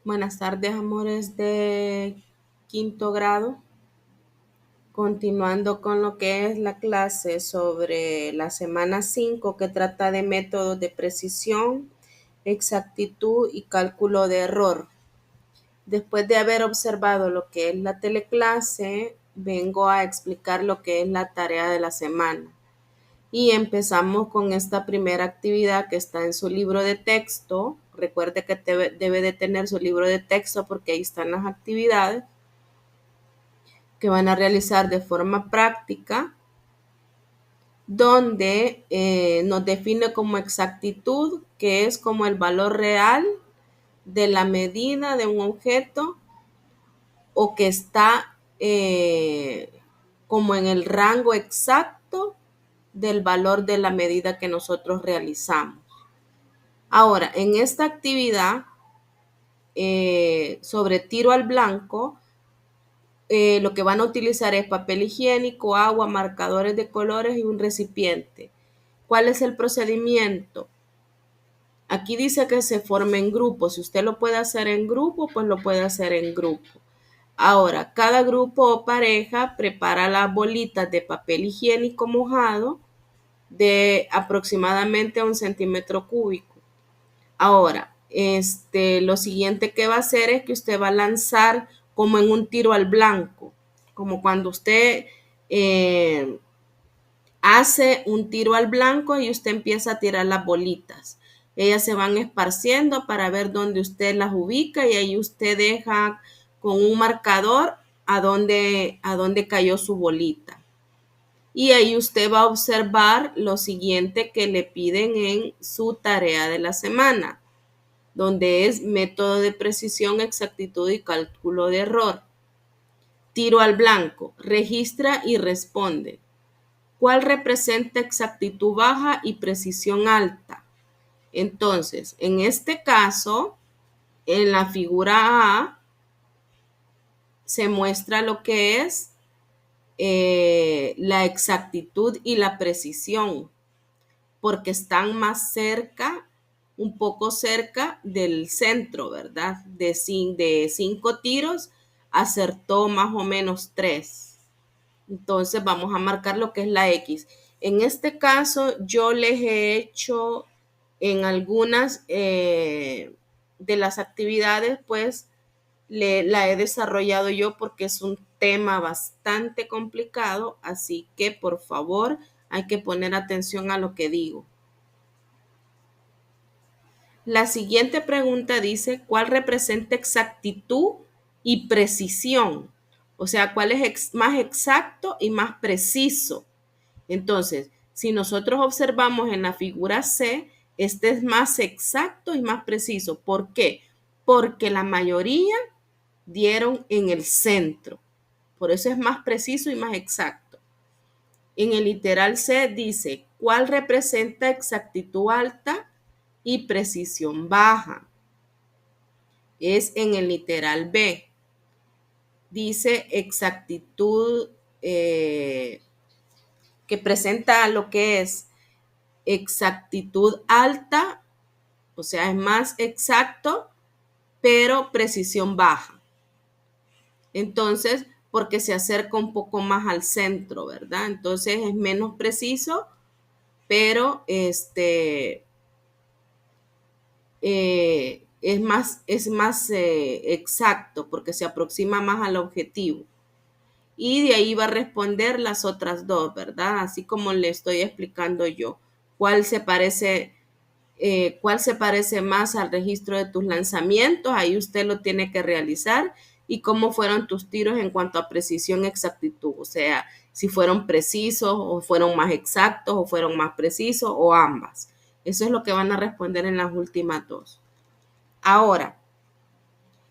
Buenas tardes, amores de quinto grado. Continuando con lo que es la clase sobre la semana 5 que trata de métodos de precisión, exactitud y cálculo de error. Después de haber observado lo que es la teleclase, vengo a explicar lo que es la tarea de la semana. Y empezamos con esta primera actividad que está en su libro de texto. Recuerde que debe de tener su libro de texto porque ahí están las actividades que van a realizar de forma práctica, donde nos define como exactitud, que es como el valor real de la medida de un objeto o que está como en el rango exacto del valor de la medida que nosotros realizamos. Ahora, en esta actividad sobre tiro al blanco, lo que van a utilizar es papel higiénico, agua, marcadores de colores y un recipiente. ¿Cuál es el procedimiento? Aquí dice que se forme en grupo. Si usted lo puede hacer en grupo, pues lo puede hacer en grupo. Ahora, cada grupo o pareja prepara las bolitas de papel higiénico mojado de aproximadamente 1 centímetro cúbico. Ahora, lo siguiente que va a hacer es que usted va a lanzar como en un tiro al blanco, como cuando usted eh, hace un tiro al blanco y usted empieza a tirar las bolitas. Ellas se van esparciendo para ver dónde usted las ubica y ahí usted deja con un marcador a dónde cayó su bolita. Y ahí usted va a observar lo siguiente que le piden en su tarea de la semana, donde es método de precisión, exactitud y cálculo de error. Tiro al blanco, registra y responde. ¿Cuál representa exactitud baja y precisión alta? Entonces, en este caso, en la figura A, se muestra lo que es la exactitud y la precisión, porque están más cerca, un poco cerca del centro, ¿verdad? De 5 tiros, acertó más o menos 3. Entonces vamos a marcar lo que es la X. En este caso yo les he hecho en algunas de las actividades, pues la he desarrollado yo porque es un tema bastante complicado, así que por favor hay que poner atención a lo que digo. La siguiente pregunta dice, ¿cuál representa exactitud y precisión? O sea, ¿cuál es más exacto y más preciso? Entonces, si nosotros observamos en la figura C, este es más exacto y más preciso. ¿Por qué? Porque la mayoría dieron en el centro. Por eso es más preciso y más exacto. En el literal C dice, ¿cuál representa exactitud alta y precisión baja? Es en el literal B. Dice exactitud que presenta lo que es exactitud alta, o sea, es más exacto, pero precisión baja. Entonces, porque se acerca un poco más al centro, ¿verdad? Entonces es menos preciso, pero es más exacto porque se aproxima más al objetivo. Y de ahí va a responder las otras dos, ¿verdad? Así como le estoy explicando yo. ¿Cuál se parece, cuál se parece más al registro de tus lanzamientos? Ahí usted lo tiene que realizar. Y cómo fueron tus tiros en cuanto a precisión y exactitud. O sea, si fueron precisos o fueron más exactos o fueron más precisos o ambas. Eso es lo que van a responder en las últimas dos. Ahora,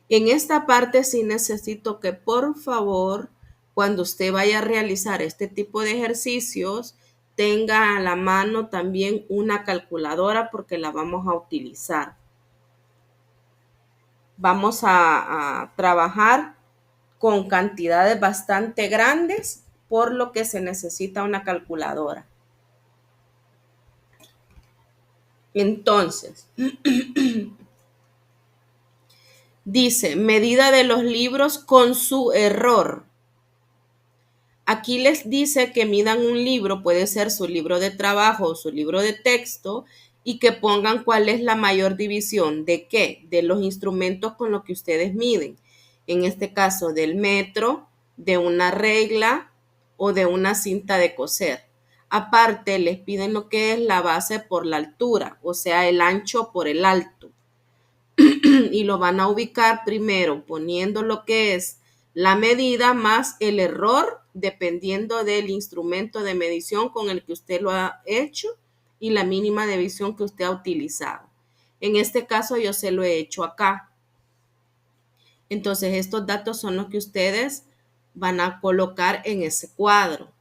en esta parte sí necesito que por favor, cuando usted vaya a realizar este tipo de ejercicios, tenga a la mano también una calculadora porque la vamos a utilizar. Vamos a trabajar con cantidades bastante grandes, por lo que se necesita una calculadora. Entonces, Dice, medida de los libros con su error. Aquí les dice que midan un libro, puede ser su libro de trabajo o su libro de texto, y que pongan cuál es la mayor división. ¿De qué? De los instrumentos con los que ustedes miden. En este caso, del metro, de una regla o de una cinta de coser. Aparte, les piden lo que es la base por la altura, o sea, el ancho por el alto. Y lo van a ubicar primero poniendo lo que es la medida más el error, dependiendo del instrumento de medición con el que usted lo ha hecho y la mínima división que usted ha utilizado. En este caso yo se lo he hecho acá. Entonces estos datos son los que ustedes van a colocar en ese cuadro.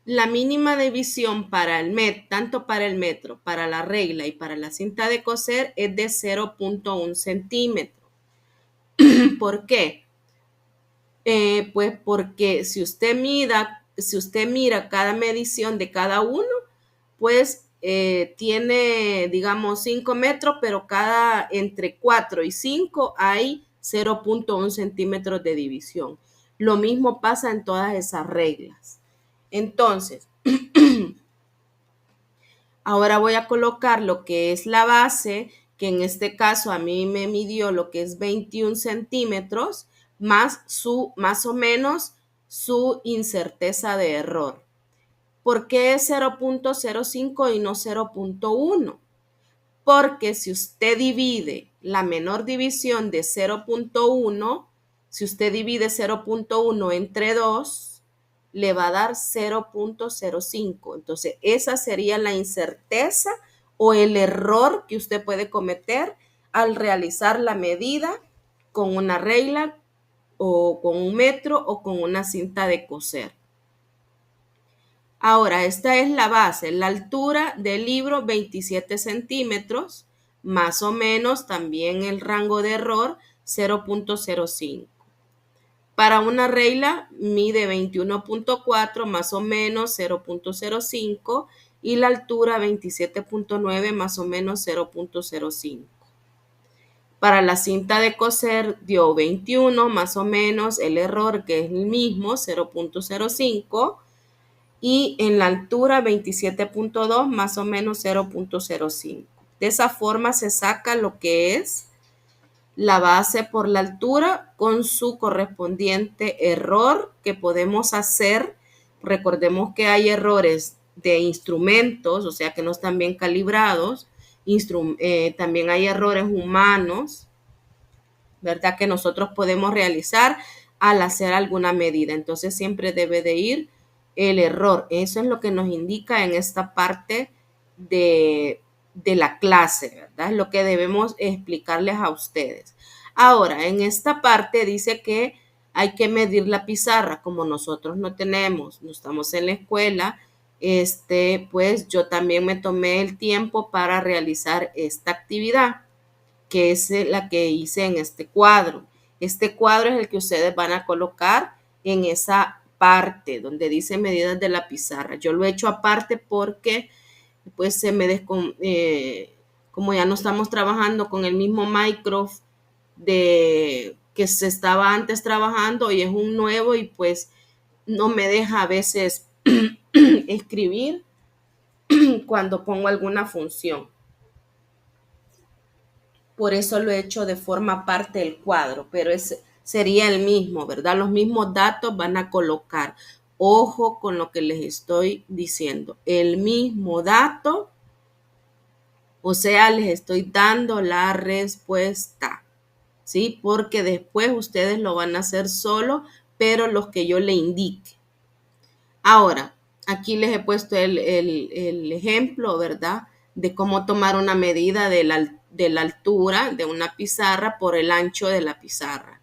La mínima división para el metro, tanto para el metro, para la regla y para la cinta de coser es de 0.1 centímetro. ¿Por qué? Pues porque si usted mira cada medición de cada uno, pues tiene, digamos, 5 metros, pero entre 4 y 5 hay 0.1 centímetros de división. Lo mismo pasa en todas esas reglas. Entonces, ahora voy a colocar lo que es la base, que en este caso a mí me midió lo que es 21 centímetros, más o menos su incerteza de error. ¿Por qué es 0.05 y no 0.1? Porque si usted divide la menor división de 0.1, si usted divide 0.1 entre 2, le va a dar 0.05. Entonces, esa sería la incerteza o el error que usted puede cometer al realizar la medida con una regla o con un metro o con una cinta de coser. Ahora, esta es la base, la altura del libro 27 centímetros, más o menos también el rango de error 0.05. Para una regla mide 21.4 más o menos 0.05 y la altura 27.9 más o menos 0.05. Para la cinta de coser dio 21 más o menos el error que es el mismo 0.05 y en la altura 27.2 más o menos 0.05. De esa forma se saca lo que es la base por la altura con su correspondiente error que podemos hacer. Recordemos que hay errores de instrumentos, o sea que no están bien calibrados. También hay errores humanos, ¿verdad? Que nosotros podemos realizar al hacer alguna medida. Entonces siempre debe de ir el error. Eso es lo que nos indica en esta parte de la clase, ¿verdad? Es lo que debemos explicarles a ustedes. Ahora, en esta parte dice que hay que medir la pizarra. Como nosotros no estamos en la escuela, pues yo también me tomé el tiempo para realizar esta actividad, que es la que hice en este cuadro. Este cuadro es el que ustedes van a colocar en esa parte donde dice medidas de la pizarra. Yo lo he hecho aparte porque pues como ya no estamos trabajando con el mismo Microsoft que se estaba antes trabajando y es un nuevo y pues no me deja a veces escribir cuando pongo alguna función. Por eso lo he hecho de forma parte del cuadro, pero sería el mismo, ¿verdad? Los mismos datos van a colocar. Ojo con lo que les estoy diciendo. El mismo dato, o sea, les estoy dando la respuesta, ¿sí? Porque después ustedes lo van a hacer solo, pero los que yo le indique. Ahora, aquí les he puesto el ejemplo, ¿verdad? De cómo tomar una medida de la altura de una pizarra por el ancho de la pizarra,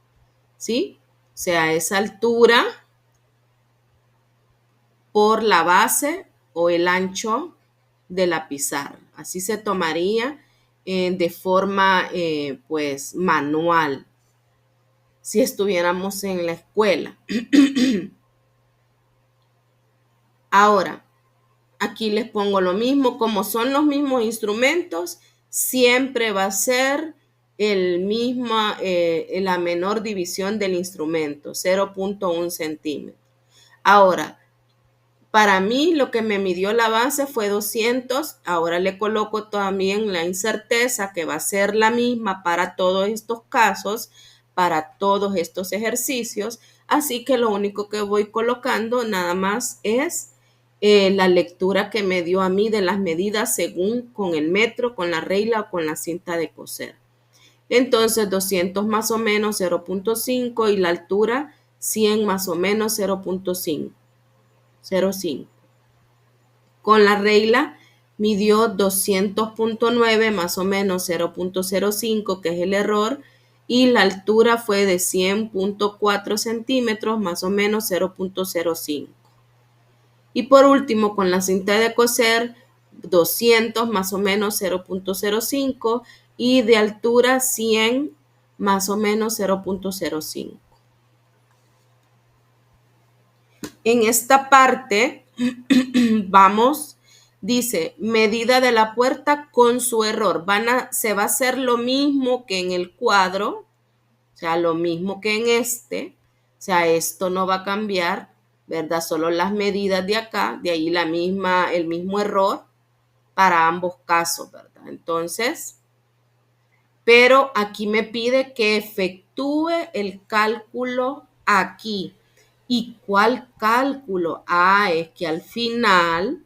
¿sí? O sea, esa altura por la base o el ancho de la pizarra. Así se tomaría de forma, pues, manual, si estuviéramos en la escuela. Ahora, aquí les pongo lo mismo, como son los mismos instrumentos, siempre va a ser la menor división del instrumento, 0.1 centímetro. Ahora, para mí lo que me midió la base fue 200. Ahora le coloco también la incerteza que va a ser la misma para todos estos casos, para todos estos ejercicios. Así que lo único que voy colocando nada más es la lectura que me dio a mí de las medidas según con el metro, con la regla o con la cinta de coser. Entonces 200 más o menos 0.5 y la altura 100 más o menos 0.5. Con la regla midió 200.9 más o menos 0.05, que es el error, y la altura fue de 100.4 centímetros más o menos 0.05. Y por último, con la cinta de coser, 200 más o menos 0.05 y de altura 100 más o menos 0.05. En esta parte vamos, dice, medida de la puerta con su error. Se va a hacer lo mismo que en el cuadro, o sea, lo mismo que en este. O sea, esto no va a cambiar, ¿verdad? Solo las medidas de acá, de ahí el mismo error para ambos casos, ¿verdad? Entonces, pero aquí me pide que efectúe el cálculo aquí. ¿Y cuál cálculo? Es que al final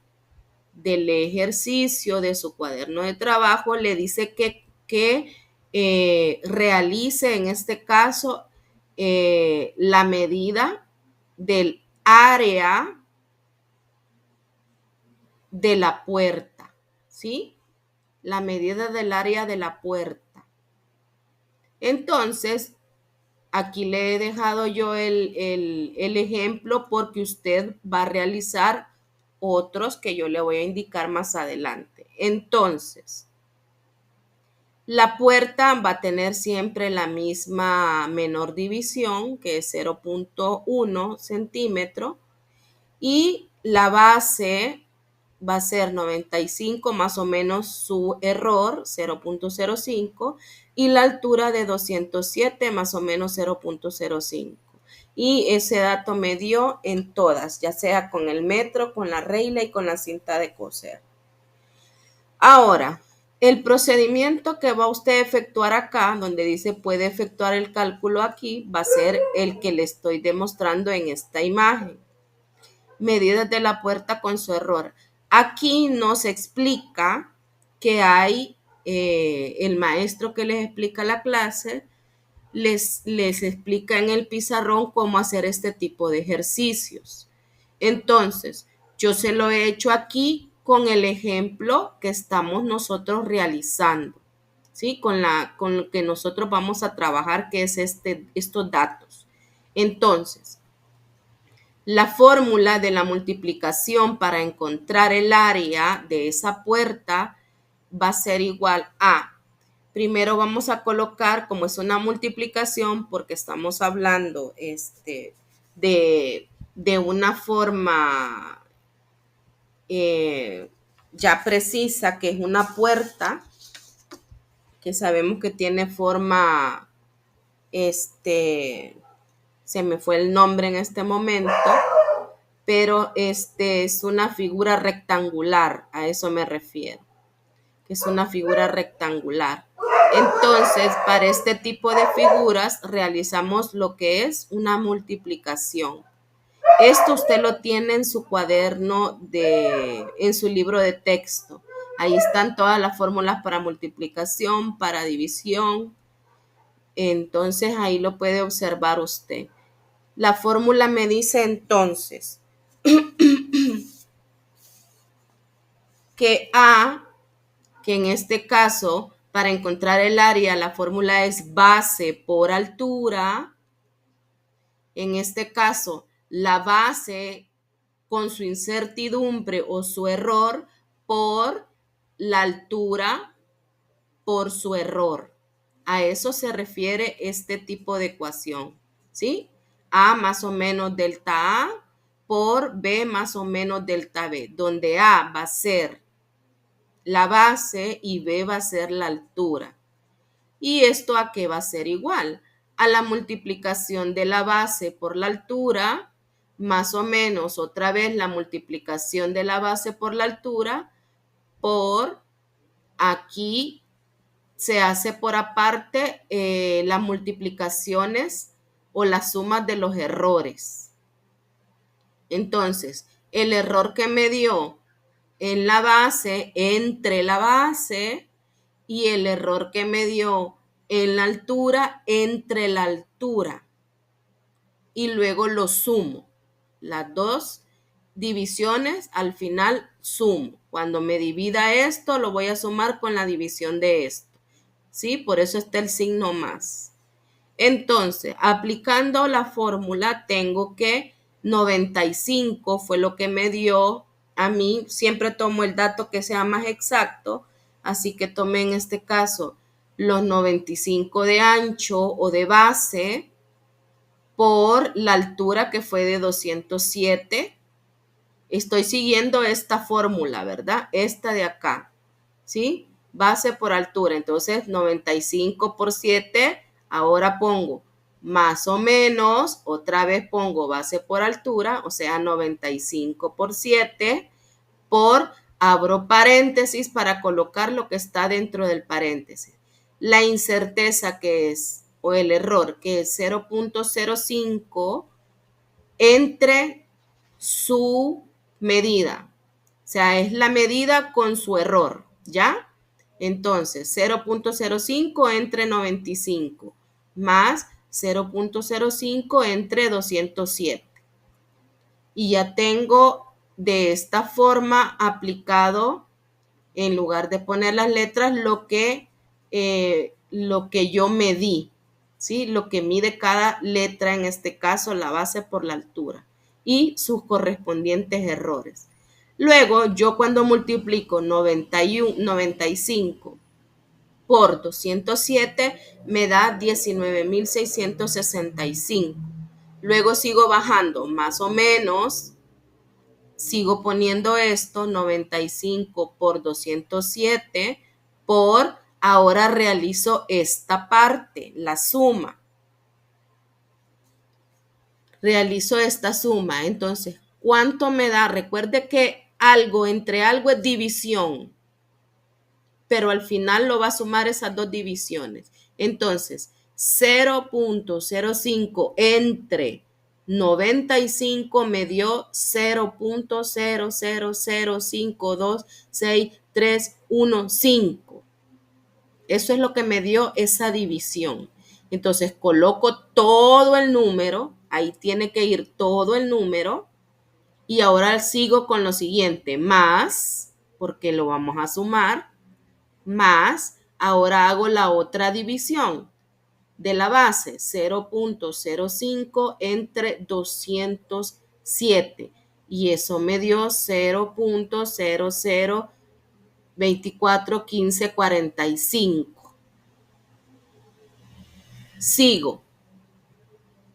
del ejercicio de su cuaderno de trabajo le dice que realice en este caso la medida del área de la puerta, ¿sí? La medida del área de la puerta. Entonces, aquí le he dejado yo el ejemplo porque usted va a realizar otros que yo le voy a indicar más adelante. Entonces, la puerta va a tener siempre la misma menor división, que es 0.1 centímetro, y la base va a ser 95 más o menos su error, 0.05, y la altura de 207 más o menos 0.05. Y ese dato me dio en todas, ya sea con el metro, con la regla y con la cinta de coser. Ahora, el procedimiento que va usted a efectuar acá, donde dice puede efectuar el cálculo aquí, va a ser el que le estoy demostrando en esta imagen. Medidas de la puerta con su error. Aquí nos explica que hay el maestro que les explica la clase, les explica en el pizarrón cómo hacer este tipo de ejercicios. Entonces, yo se lo he hecho aquí con el ejemplo que estamos nosotros realizando, ¿sí? Con lo que nosotros vamos a trabajar, que es estos datos. Entonces, la fórmula de la multiplicación para encontrar el área de esa puerta va a ser igual a, primero vamos a colocar, como es una multiplicación, porque estamos hablando de una forma ya precisa, que es una puerta, que sabemos que tiene forma, se me fue el nombre en este momento, pero es una figura rectangular, a eso me refiero, que es una figura rectangular. Entonces, para este tipo de figuras realizamos lo que es una multiplicación. Esto usted lo tiene en su cuaderno, en su libro de texto. Ahí están todas las fórmulas para multiplicación, para división. Entonces, ahí lo puede observar usted. La fórmula me dice entonces que que en este caso, para encontrar el área, la fórmula es base por altura. En este caso, la base con su incertidumbre o su error por la altura por su error. A eso se refiere este tipo de ecuación, ¿sí? A más o menos delta A por B más o menos delta B, donde A va a ser la base y B va a ser la altura. ¿Y esto a qué va a ser igual? A la multiplicación de la base por la altura, más o menos otra vez la multiplicación de la base por la altura, por aquí se hace por aparte las multiplicaciones o las sumas de los errores. Entonces, el error que me dio en la base, entre la base, y el error que me dio en la altura, entre la altura. Y luego lo sumo. Las dos divisiones al final sumo. Cuando me divida esto, lo voy a sumar con la división de esto. ¿Sí? Por eso está el signo más. Entonces, aplicando la fórmula, tengo que 95 fue lo que me dio a mí. Siempre tomo el dato que sea más exacto. Así que tomé en este caso los 95 de ancho o de base por la altura que fue de 207. Estoy siguiendo esta fórmula, ¿verdad? Esta de acá, ¿sí? Base por altura. Entonces, 95 por 7. Ahora pongo más o menos. Otra vez pongo base por altura. O sea, 95 por 7 por, abro paréntesis para colocar lo que está dentro del paréntesis. La incerteza que es, o el error, que es 0.05 entre su medida. O sea, es la medida con su error, ¿ya? Entonces, 0.05 entre 95 más 0.05 entre 207. Y ya tengo de esta forma aplicado, en lugar de poner las letras, lo que yo medí, ¿sí? Lo que mide cada letra, en este caso la base por la altura y sus correspondientes errores. Luego, yo cuando multiplico 95 por 207 me da 19.665. Luego sigo bajando más o menos, sigo poniendo esto, 95 por 207 por, ahora realizo esta parte, la suma. Realizo esta suma. Entonces, ¿cuánto me da? Recuerde que algo entre algo es división, pero al final lo va a sumar esas dos divisiones. Entonces, 0.05 entre 95 me dio 0.000526315. Eso es lo que me dio esa división. Entonces, coloco todo el número, ahí tiene que ir todo el número, y ahora sigo con lo siguiente, más, porque lo vamos a sumar, más, ahora hago la otra división de la base, 0.05 entre 207. Y eso me dio 0.00241545. Sigo.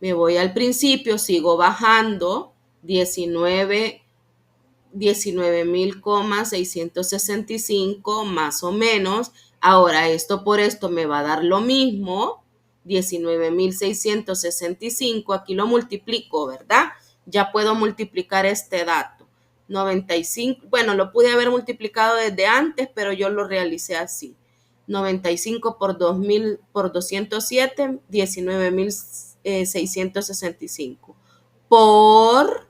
Me voy al principio, sigo bajando 19.665 más o menos. Ahora esto por esto me va a dar lo mismo, 19.665. Aquí lo multiplico, ¿verdad? Ya puedo multiplicar este dato. 95, bueno, lo pude haber multiplicado desde antes, pero yo lo realicé así. 95 por 207, 19.665. Por,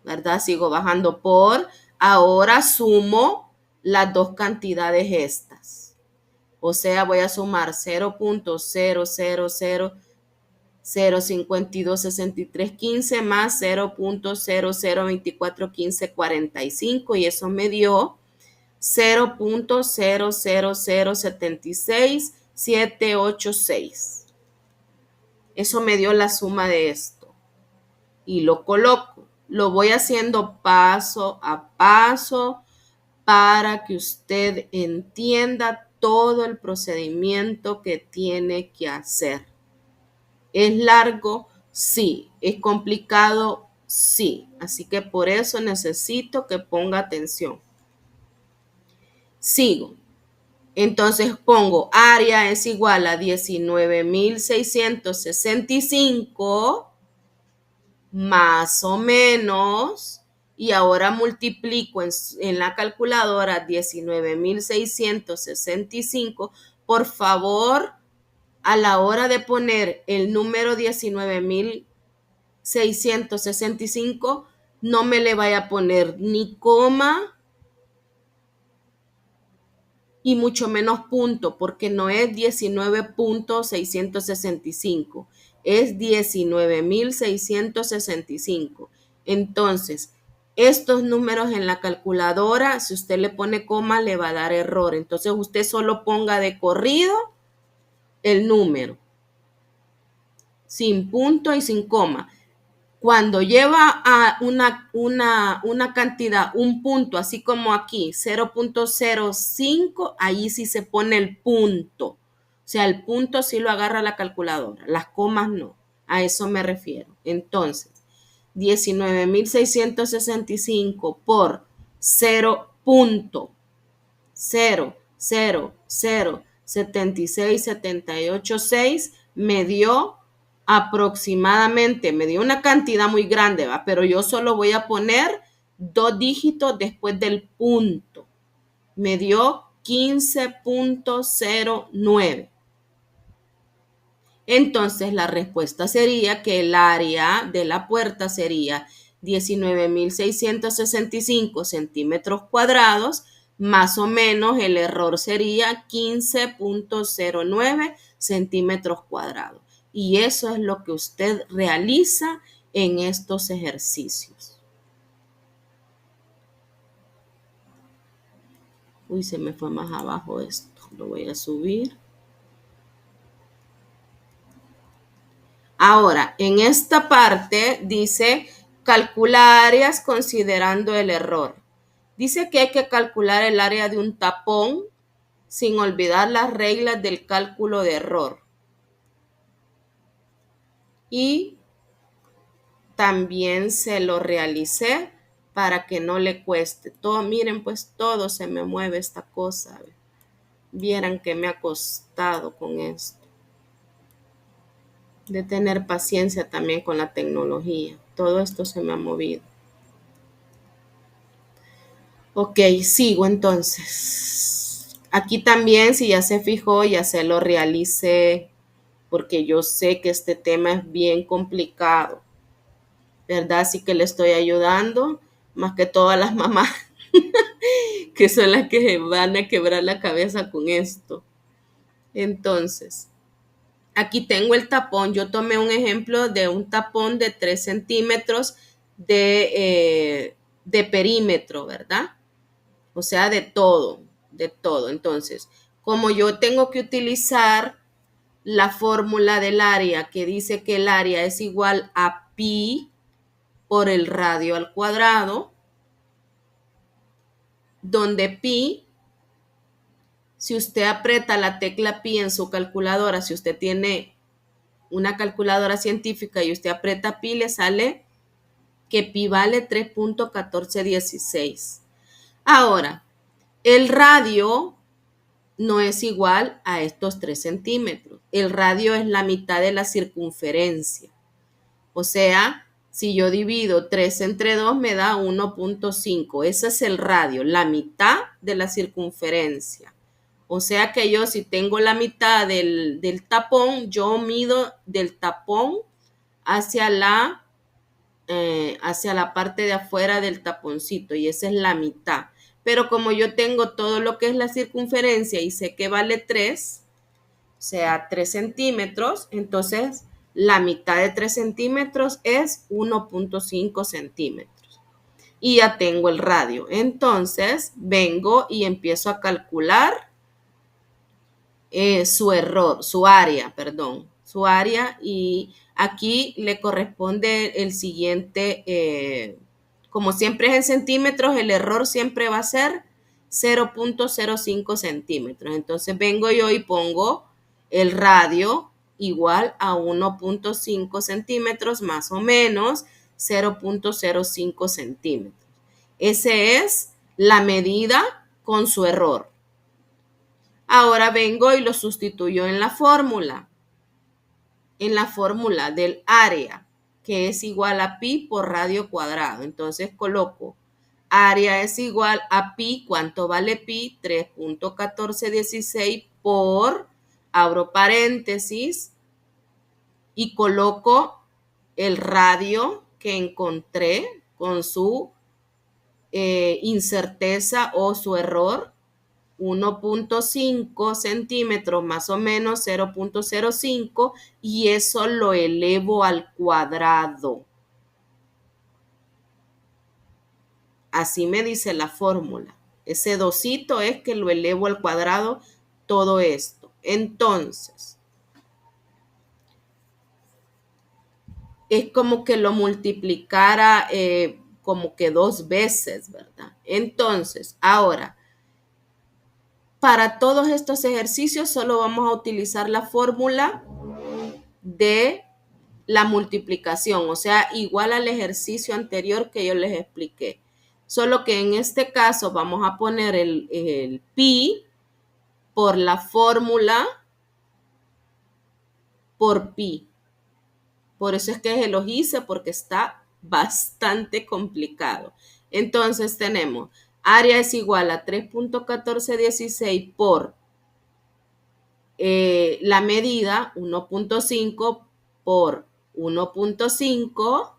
¿verdad? Sigo bajando por, ahora sumo las dos cantidades estas. O sea, voy a sumar 0.000526315 más 0.00241545 y eso me dio 0.00076.786. Eso me dio la suma de esto. Y lo coloco. Lo voy haciendo paso a paso para que usted entienda todo el procedimiento que tiene que hacer. ¿Es largo? Sí. ¿Es complicado? Sí. Así que por eso necesito que ponga atención. Sigo. Entonces pongo área es igual a 19.665 más o menos, y ahora multiplico en la calculadora 19.665. Por favor, a la hora de poner el número 19.665, no me le vaya a poner ni coma y mucho menos punto, porque no es 19.665, es 19.665. Entonces, estos números en la calculadora, si usted le pone coma, le va a dar error. Entonces, usted solo ponga de corrido el número, sin punto y sin coma. Cuando lleva a una cantidad, un punto, así como aquí, 0.05, ahí sí se pone el punto. O sea, el punto sí lo agarra la calculadora, las comas no. A eso me refiero. Entonces, 19.665 por 0.0007786 me dio aproximadamente, me dio una cantidad muy grande, ¿va? Pero yo solo voy a poner 2 dígitos después del punto. Me dio 15.09. Entonces la respuesta sería que el área de la puerta sería 19.665 centímetros cuadrados, más o menos el error sería 15.09 centímetros cuadrados. Y eso es lo que usted realiza en estos ejercicios. Uy, se me fue más abajo esto. Lo voy a subir. Ahora, en esta parte dice calcular áreas considerando el error. Dice que hay que calcular el área de un tapón sin olvidar las reglas del cálculo de error. Y también se lo realicé para que no le cueste. Todo, miren, pues todo se me mueve esta cosa. Vieran que me ha costado con esto. De tener paciencia también con la tecnología. Todo esto se me ha movido. Ok, sigo entonces. Aquí también, si ya se fijó, ya se lo realicé, porque yo sé que este tema es bien complicado, ¿verdad? Así que le estoy ayudando, más que todas las mamás, que son las que van a quebrar la cabeza con esto. Entonces, aquí tengo el tapón. Yo tomé un ejemplo de un tapón de 3 centímetros de perímetro, ¿verdad? O sea, de todo, de todo. Entonces, como yo tengo que utilizar la fórmula del área que dice que el área es igual a pi por el radio al cuadrado, donde pi, si usted aprieta la tecla pi en su calculadora, si usted tiene una calculadora científica y usted aprieta pi, le sale que pi vale 3.1416. Ahora, el radio no es igual a estos 3 centímetros. El radio es la mitad de la circunferencia. O sea, si yo divido 3 entre 2 me da 1.5. Ese es el radio, la mitad de la circunferencia. O sea que yo si tengo la mitad del tapón, yo mido del tapón hacia la parte de afuera del taponcito y esa es la mitad. Pero como yo tengo todo lo que es la circunferencia y sé que vale 3, o sea, 3 centímetros, entonces la mitad de 3 centímetros es 1.5 centímetros. Y ya tengo el radio. Entonces vengo y empiezo a calcular su área, y aquí le corresponde el siguiente, como siempre es en centímetros, el error siempre va a ser 0.05 centímetros. Entonces vengo yo y pongo el radio igual a 1.5 centímetros más o menos 0.05 centímetros. Esa es la medida con su error. Ahora vengo y lo sustituyo en la fórmula del área, que es igual a pi por radio cuadrado. Entonces coloco área es igual a pi, ¿cuánto vale pi? 3.1416 por, abro paréntesis, y coloco el radio que encontré con su incerteza o su error, 1.5 centímetros más o menos 0.05, y eso lo elevo al cuadrado. Así me dice la fórmula. Ese dosito es que lo elevo al cuadrado todo esto. Entonces, es como que lo multiplicara como que 2 veces, ¿verdad? Entonces, ahora, para todos estos ejercicios solo vamos a utilizar la fórmula de la multiplicación, o sea, igual al ejercicio anterior que yo les expliqué. Solo que en este caso vamos a poner el pi por la fórmula por pi. Por eso es que se los hice, porque está bastante complicado. Entonces tenemos área es igual a 3.1416 por la medida 1.5 por 1.5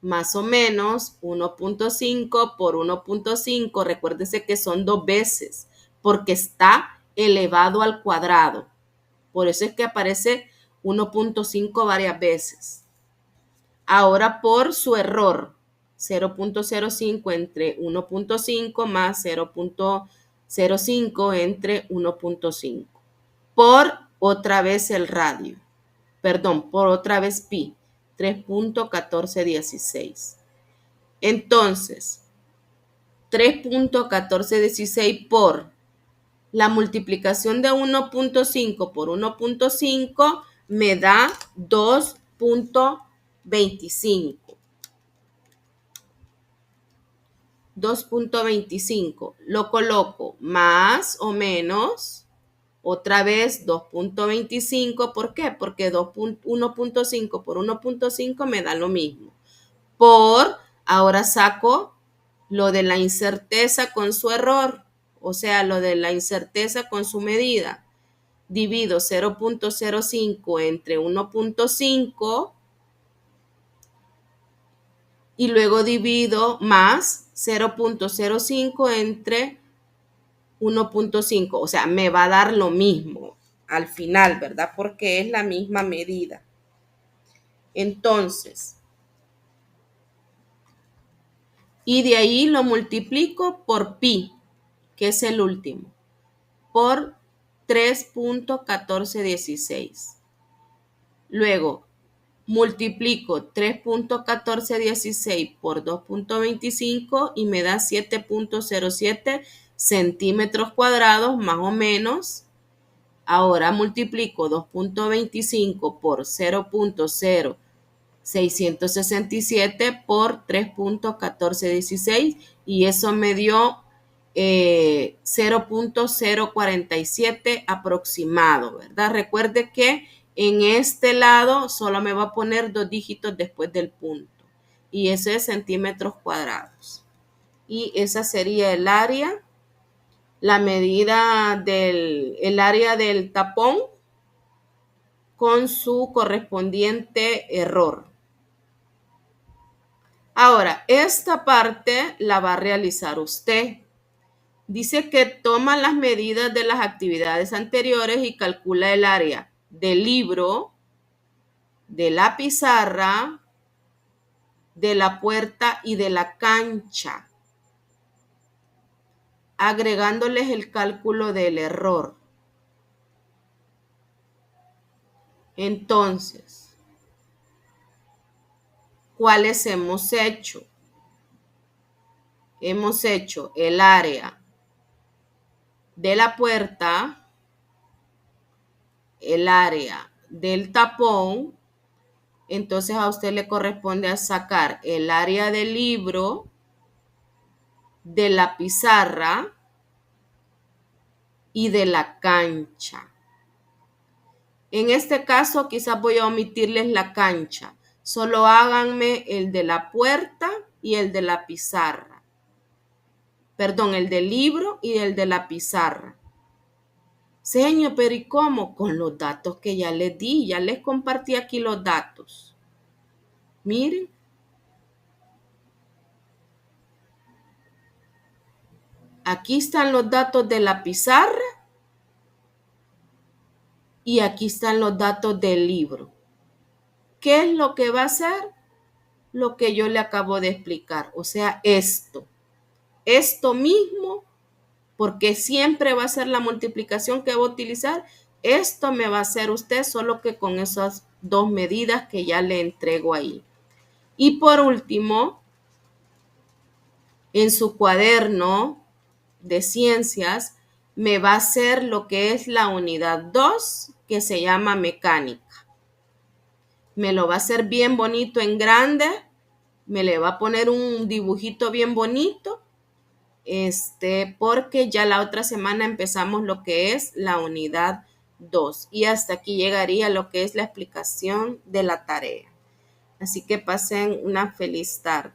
más o menos 1.5 por 1.5. Recuérdese que son 2 veces porque está elevado al cuadrado. Por eso es que aparece 1.5 varias veces. Ahora por su error, 0.05 entre 1.5 más 0.05 entre 1.5. Por otra vez el radio. Perdón, por otra vez pi. 3.1416. Entonces, 3.1416 por la multiplicación de 1.5 por 1.5 me da 2.25. 2.25. Lo coloco más o menos, otra vez 2.25. ¿Por qué? Porque 1.5 por 1.5 me da lo mismo. Por, ahora saco lo de la incerteza con su error, o sea, lo de la incerteza con su medida. Divido 0.05 entre 1.5 y luego divido más 0.05 entre 1.5. O sea, me va a dar lo mismo al final, ¿verdad? Porque es la misma medida. Entonces, y de ahí lo multiplico por pi, que es el último, por 3.1416. Luego, multiplico 3.1416 por 2.25 y me da 7.07 centímetros cuadrados más o menos. Ahora multiplico 2.25 por 0.0667 por 3.1416 y eso me dio 0.047 aproximado, ¿verdad? Recuerde que en este lado solo me va a poner 2 dígitos después del punto y eso es centímetros cuadrados. Y esa sería el área, la medida del área del tapón con su correspondiente error. Ahora, esta parte la va a realizar usted. Dice que toma las medidas de las actividades anteriores y calcula el área del libro, de la pizarra, de la puerta y de la cancha, agregándoles el cálculo del error. Entonces, ¿cuáles hemos hecho? Hemos hecho el área de la puerta, el área del tapón. Entonces a usted le corresponde sacar el área del libro, de la pizarra, y de la cancha. En este caso quizás voy a omitirles la cancha. Solo háganme el de la puerta y el de la pizarra. Perdón, el del libro y el de la pizarra. Señor, pero ¿y cómo? Con los datos que ya les di, ya les compartí aquí los datos. Miren. Aquí están los datos de la pizarra y aquí están los datos del libro. ¿Qué es lo que va a hacer? Lo que yo le acabo de explicar, o sea, esto mismo, porque siempre va a ser la multiplicación que va a utilizar, esto me va a hacer usted solo que con esas dos medidas que ya le entrego ahí. Y por último, en su cuaderno de ciencias, me va a hacer lo que es la unidad 2, que se llama mecánica. Me lo va a hacer bien bonito en grande, me le va a poner un dibujito bien bonito, porque ya la otra semana empezamos lo que es la unidad 2 y hasta aquí llegaría lo que es la explicación de la tarea. Así que pasen una feliz tarde.